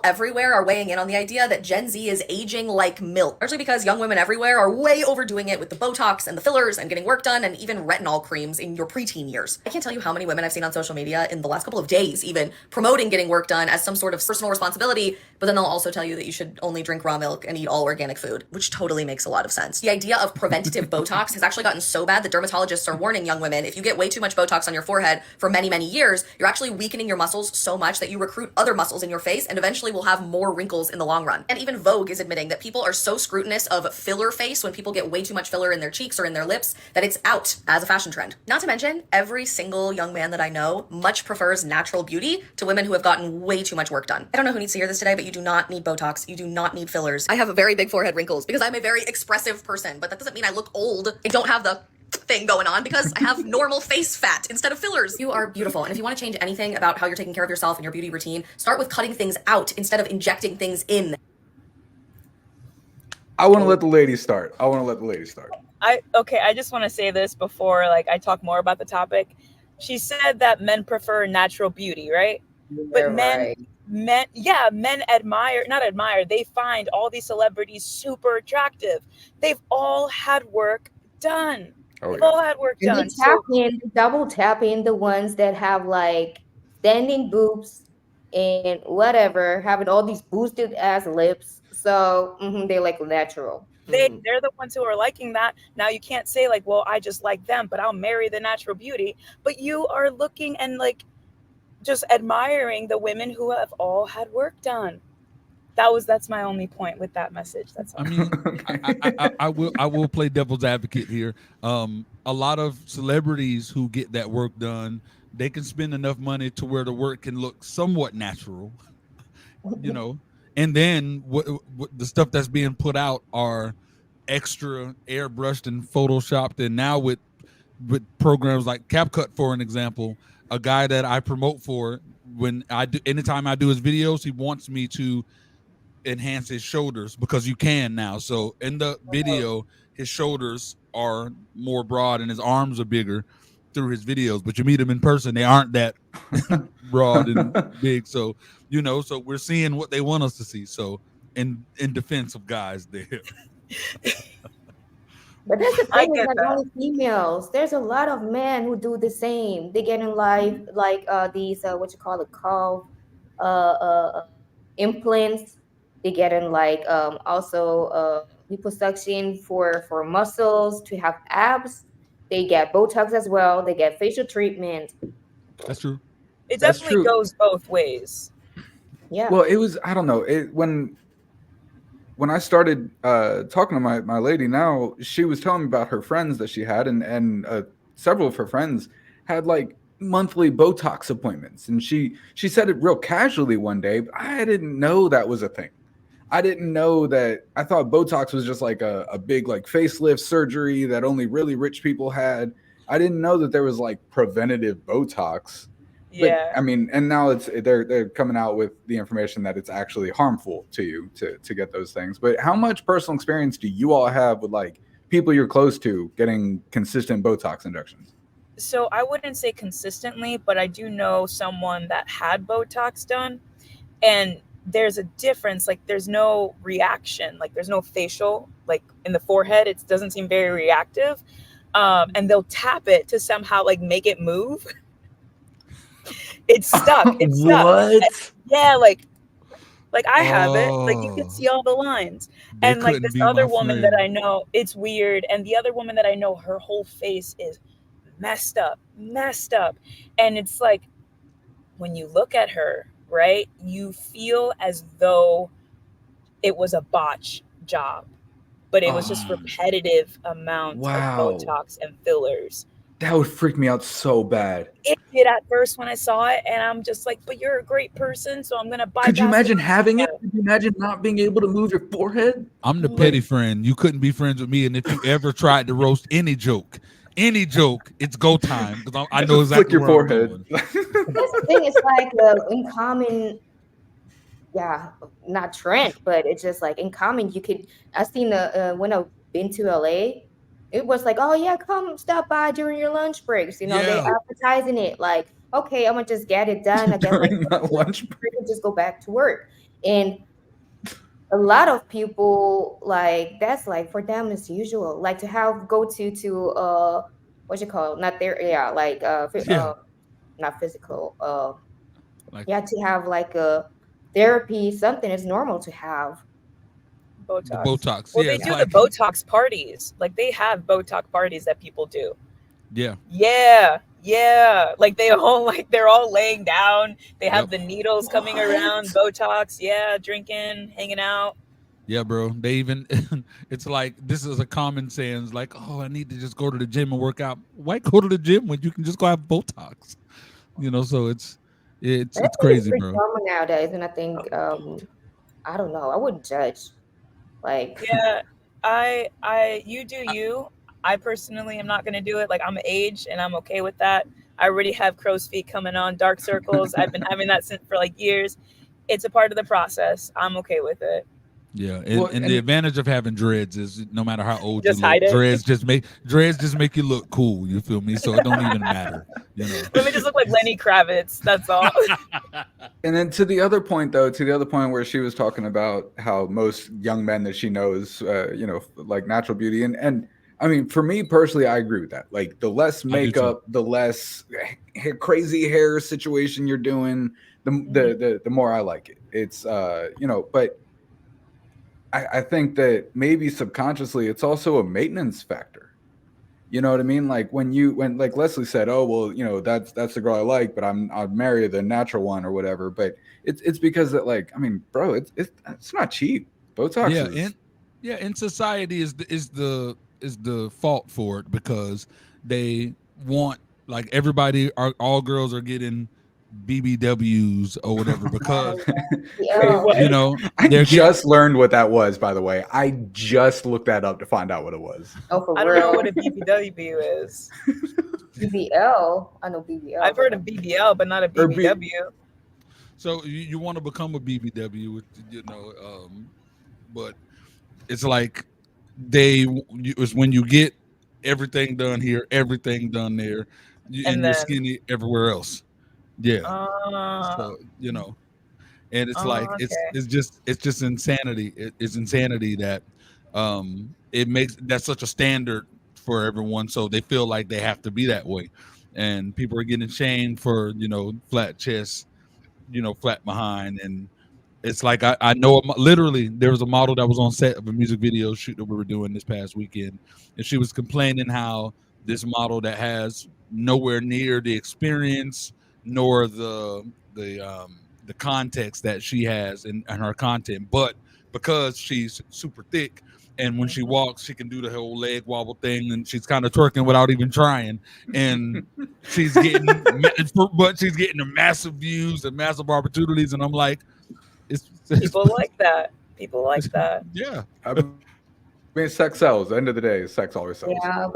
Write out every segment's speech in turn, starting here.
everywhere are weighing in on the idea that Gen Z is aging like milk, largely because young women everywhere are way overdoing it with the Botox and the fillers and getting work done and even retinol creams in your preteen years. I can't tell you how many women I've seen on social media in the last couple of days even promoting getting work done as some sort of personal responsibility, but then they'll also tell you that you should only drink raw milk and eat all organic food, which totally makes a lot of sense. The idea of preventative Botox has actually gotten so bad that dermatologists are warning young women, if you get way too much Botox on your forehead for many, many years, you're actually weakening your muscles so much that you recruit other muscles in your face and eventually will have more wrinkles in the long run. And even Vogue is admitting that people are so scrutinous of filler face when people get way too much filler in their cheeks or in their lips that it's out as a fashion trend. Not to mention, every single young man that I know much prefers natural beauty to women who have gotten way too much work done. I don't know who needs to hear this today, but you do not need Botox. You do not need fillers. I have a very big forehead wrinkles because I'm a very expressive person, but that doesn't mean I look old. I don't have the thing going on because I have normal face fat instead of fillers. You are beautiful. And if you want to change anything about how you're taking care of yourself and your beauty routine, start with cutting things out instead of injecting things in. I want to let the ladies start. I just want to say this before I talk more about the topic. She said that men prefer natural beauty, right? But men they find all these celebrities super attractive. They've all had work done. All had work done. Double tapping the ones that have standing boobs and whatever, having all these boosted ass lips. So they like natural. They're the ones who are liking that. Now you can't say well, I just like them, but I'll marry the natural beauty. But you are looking and just admiring the women who have all had work done. That's my only point with that message. That's all. I mean, I will play devil's advocate here. A lot of celebrities who get that work done, they can spend enough money to where the work can look somewhat natural, And then what the stuff that's being put out are extra airbrushed and photoshopped. And now with programs like CapCut, for an example, a guy that I promote for, anytime I do his videos, he wants me to enhance his shoulders because you can now. So in the video, his shoulders are more broad and his arms are bigger through his videos, but you meet him in person, they aren't that broad and big. So so we're seeing what they want us to see. So in defense of guys there. But that's the thing, it's not only females. There's a lot of men who do the same. They get in these implants. They get in also liposuction for muscles to have abs. They get Botox as well. They get facial treatment. That's true. It definitely goes both ways. Yeah. Well, it was, I don't know, when I started talking to my lady now, she was telling me about her friends that she had, and several of her friends had monthly Botox appointments. And she said it real casually one day, but I didn't know that was a thing. I didn't know that. I thought Botox was just a big facelift surgery that only really rich people had. I didn't know that there was preventative Botox. Yeah. But, I mean, and now they're coming out with the information that it's actually harmful to you to get those things. But how much personal experience do you all have with people you're close to getting consistent Botox injections? So I wouldn't say consistently, but I do know someone that had Botox done, and there's a difference. There's no reaction, there's no facial, in the forehead, it doesn't seem very reactive. And they'll tap it to somehow make it move. It's stuck. It's what? Stuck. Yeah, I have it. You can see all the lines. And this other woman that I know, it's weird. And the other woman that I know, her whole face is messed up. And it's when you look at her, right, you feel as though it was a botch job, but it was just repetitive amounts of Botox and fillers. That would freak me out so bad. It did at first when I saw it, and I'm just but you're a great person, so I'm gonna buy. Could you imagine having it? Could you imagine not being able to move your forehead? I'm the petty friend. You couldn't be friends with me, and if you ever tried to roast any joke, it's go time because I know exactly flick your forehead. That's the thing. It's uncommon. Yeah, not trend, but it's just uncommon. You could. I seen when I've been to LA. It was oh yeah, come stop by during your lunch breaks. They advertising it okay, I'm gonna just get it done. I guess during that lunch break, and just go back to work. And a lot of people like that's like for them it's usual like to have go to what you call not there yeah like Yeah, not physical like yeah to have like a therapy something is normal to have. the Botox. Botox. Well, Yeah, they it's do the like Botox parties. Like they have Botox parties that people do. yeah, Yeah, yeah. Like they all like they're all laying down. They yep. have the needles coming around. What? Botox. Yeah, drinking, hanging out. Yeah, bro. They even it's like this is a common saying, like, oh, I need to just go to the gym and work out. Why go to the gym when you can just go have Botox? So I it's think it's crazy, pretty bro. common nowadays and I think I don't know I wouldn't judge like Yeah, you do you. I personally am not going to do it. Like I'm aged and I'm okay with that. I already have crow's feet coming on, dark circles. I've been having that since for like years. It's a part of the process. I'm okay with it. Yeah, Well, and the and advantage of having dreads is no matter how old you Just look, hide it. dreads just make you look cool. You feel me? So it don't even matter. Let me just look like Lenny Kravitz. That's all. And then to the other point, though, to the other point where she was talking about how most young men that she knows, like natural beauty, and I mean, for me personally, I agree with that. Like, the less I do too. makeup, the less crazy hair situation you're doing, the more I like it. It's but I think that maybe subconsciously, it's also a maintenance factor. You know what I mean? Like when like Leslie said, "Oh well, that's the girl I like, but I'd marry the natural one or whatever." But it's because that like I mean, bro, it's not cheap. Botox Yeah, is and society is the fault for it because they want like all girls are getting BBWs or whatever because Wait, yeah. what? I they're getting just learned what that was, by the way. I just looked that up to find out what it was. Oh for I don't know real. what a BBW is. BBL I know BBL I've heard of BBL, but not a Or B- BBW. so you want to become a BBW, but it's like it's when you get everything done here, everything done there, and And you're then, skinny everywhere else. Yeah. uh, So and it's like okay. it's just insanity. It's insanity that it makes that's such a standard for everyone, so they feel like they have to be that way, and people are getting shamed for flat chest, flat behind, and it's like I know literally there was a model that was on set of a music video shoot that we were doing this past weekend, and she was complaining how this model that has nowhere near the experience nor the context that she has in her content, but because she's super thick and when she walks she can do the whole leg wobble thing and she's kind of twerking without even trying, and she's getting but she's getting the massive views and massive opportunities, and I'm like it's People like that. People like that. yeah. I mean, sex sells. At the end of the day, sex always sells. yeah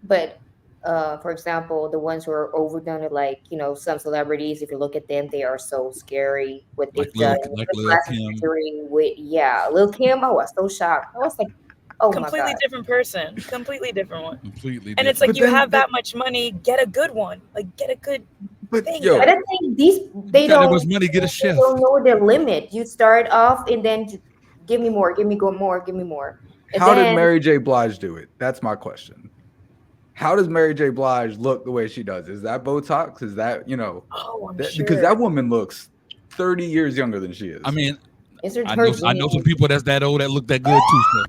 but for example the ones who are overdone it like some celebrities if you look at them they are so scary what like they've done like the Lil plastic Kim, surgery with Lil Kim I was so shocked I was like oh my Completely god different person. Completely different one. completely And it's different. like you have that much money, get a good one. Like get a good But thing. yo, but I think they Got that don't much money, get a they chef. don't know the limit you start off and then give me more give me more and how did then Mary J. Blige do it? That's my question. How does Mary J. Blige look the way she does? Is that Botox? Is that Oh, I'm because sure. that woman looks 30 years younger than she is. I mean, is it I her know some genes? people that's that old that look that good too. So